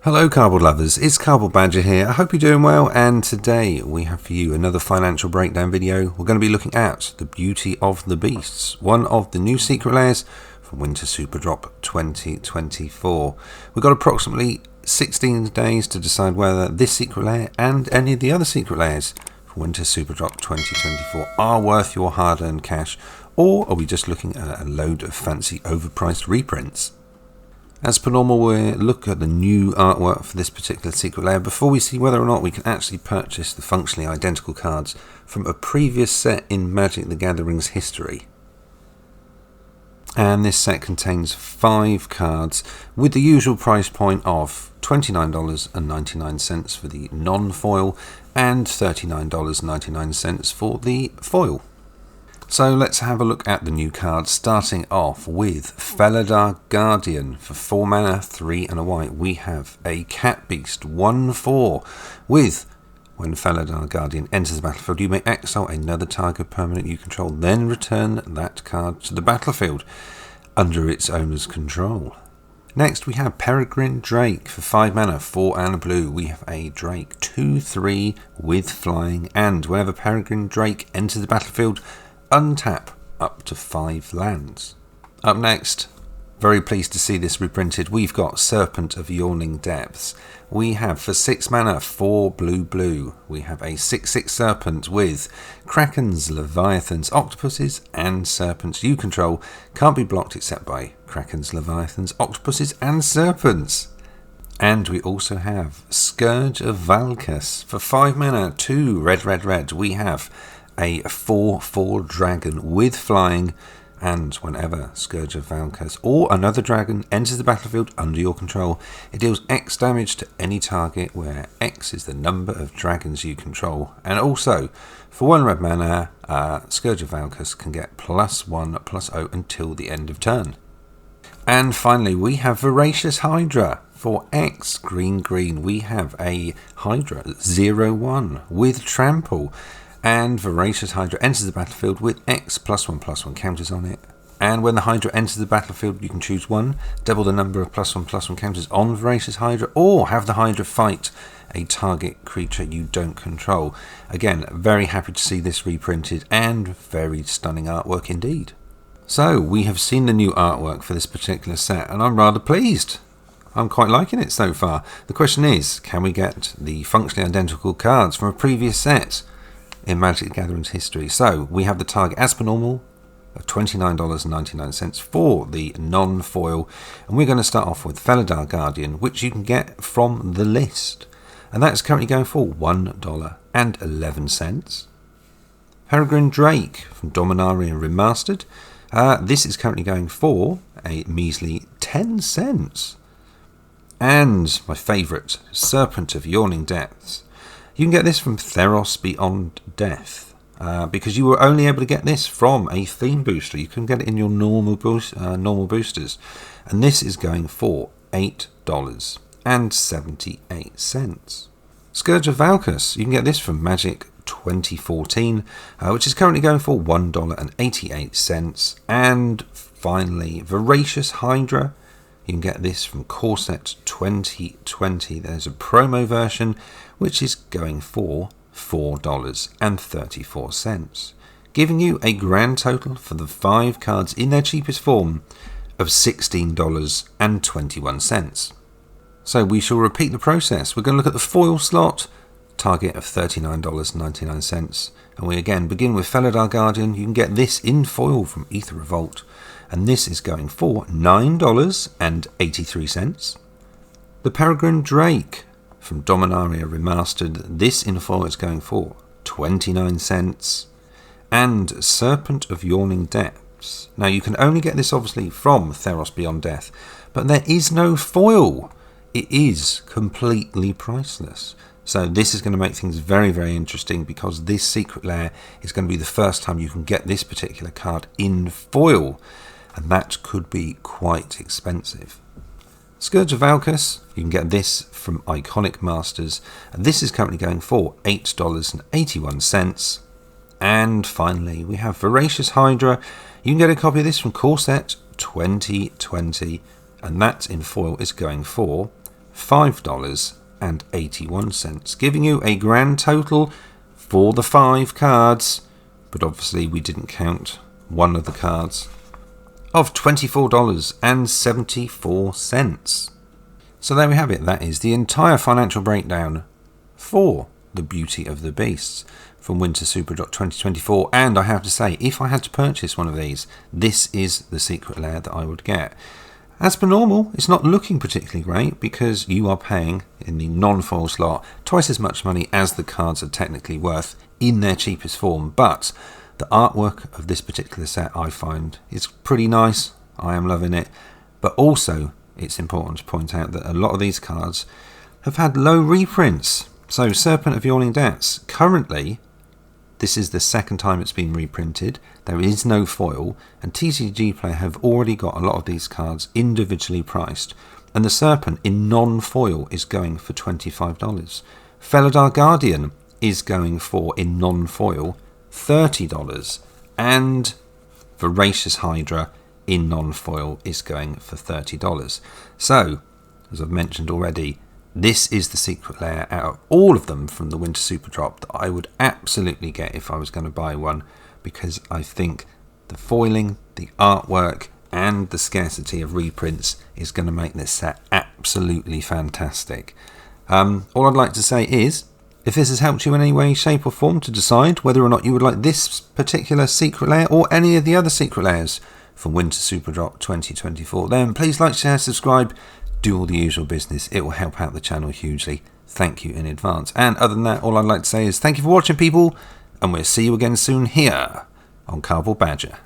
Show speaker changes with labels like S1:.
S1: Hello cardboard lovers, it's Cardboard Badger here. I hope you're doing well, and today we have for you another financial breakdown video. We're going to be looking at the Beauty of the Beasts, one of the new secret layers for Winter Superdrop 2024. We've got approximately 16 days to decide whether this secret layer and any of the other secret layers for Winter Superdrop 2024 are worth your hard-earned cash, or are we just looking at a load of fancy overpriced reprints? As per normal, we'll look at the new artwork for this particular secret layer before we see whether or not we can actually purchase the functionally identical cards from a previous set in Magic the Gathering's history. And this set contains 5 cards with the usual price point of $29.99 for the non-foil and $39.99 for the foil. So let's have a look at the new cards, starting off with Felidar Guardian. For 4 mana, 3 and a white, we have a Cat Beast 1/4 with, when Felidar Guardian enters the battlefield, you may exile another target permanent you control, then return that card to the battlefield under its owner's control. Next we have Peregrine Drake. For 5 mana, 4 and a blue, we have a Drake 2/3 with flying, and whenever Peregrine Drake enters the battlefield, untap up to 5 lands. Up next, very pleased to see this reprinted, we've got Serpent of Yawning Depths. We have for 6 mana, 4 blue, we have a 6/6 Serpent with Krakens, Leviathans, Octopuses and Serpents you control. Can't be blocked except by Krakens, Leviathans, Octopuses and Serpents. And we also have Scourge of Valkas. For 5 mana, 2 red, we have a 4/4 dragon with flying, and whenever Scourge of Valkas or another dragon enters the battlefield under your control, it deals X damage to any target where X is the number of dragons you control. And also, for 1 red mana, Scourge of Valkas can get +1/+0 until the end of turn. And finally, we have Voracious Hydra. For X green, we have a Hydra 0/1 with trample. And Voracious Hydra enters the battlefield with X +1/+1 counters on it. And when the Hydra enters the battlefield, you can choose 1, double the number of +1/+1 counters on Voracious Hydra, or have the Hydra fight a target creature you don't control. Again, very happy to see this reprinted, and very stunning artwork indeed. So, we have seen the new artwork for this particular set, and I'm rather pleased. I'm quite liking it so far. The question is, can we get the functionally identical cards from a previous set in Magic the Gathering's history? So we have the target as per normal of $29.99 for the non-foil, and we're going to start off with Felidar Guardian, which you can get from the list, and that's currently going for $1.11. Peregrine Drake from Dominaria Remastered, this is currently going for a measly 10 cents. And my favourite, Serpent of Yawning Depths. You can get this from Theros Beyond Death, because you were only able to get this from a theme booster. You can get it in your normal boosters, and this is going for $8.78. Scourge of Valkas, you can get this from Magic 2014, which is currently going for $1.88. And finally, Voracious Hydra. You can get this from Core Set 2020. There's a promo version which is going for $4.34, giving you a grand total for the 5 cards in their cheapest form of $16.21. So we shall repeat the process. We're going to look at the foil slot, target of $39.99, and we again begin with Felidar Guardian. You can get this in foil from Aether Revolt, and this is going for $9.83. The Peregrine Drake from Dominaria Remastered, this in foil is going for 29 cents. And Serpent of Yawning Depths. Now you can only get this obviously from Theros Beyond Death, but there is no foil. It is completely priceless. So this is going to make things very, very interesting, because this secret layer is going to be the first time you can get this particular card in foil, and that could be quite expensive. Scourge of Valkas, you can get this from Iconic Masters, and this is currently going for $8.81. And finally, we have Voracious Hydra. You can get a copy of this from Core Set 2020, and that in foil is going for $5.81, giving you a grand total for the 5 cards, but obviously we didn't count one of the cards, of $24.74. So there we have it. That is the entire financial breakdown for the Beauty of the Beasts from Winter Superdrop 2024. And I have to say, if I had to purchase one of these, this is the secret lair that I would get. As per normal, it's not looking particularly great because you are paying in the non-foil slot twice as much money as the cards are technically worth in their cheapest form. But the artwork of this particular set I find is pretty nice. I am loving it. But also, it's important to point out that a lot of these cards have had low reprints. So Serpent of Yawning Depths, currently, this is the second time it's been reprinted. There is no foil, and TCG Player have already got a lot of these cards individually priced. And the Serpent in non-foil is going for $25. Felidar Guardian is going for, in non-foil, $30. And Voracious Hydra in non-foil is going for $30. So, as I've mentioned already, this is the secret lair out of all of them from the Winter Superdrop that I would absolutely get if I was going to buy one, because I think the foiling, the artwork and the scarcity of reprints is going to make this set absolutely fantastic. All I'd like to say is, if this has helped you in any way, shape or form to decide whether or not you would like this particular secret lair or any of the other secret lairs from Winter Superdrop 2024, then please like, share, subscribe, do all the usual business. It will help out the channel hugely. Thank you in advance. And other than that, all I'd like to say is thank you for watching, people, and we'll see you again soon here on Cardboard Badger.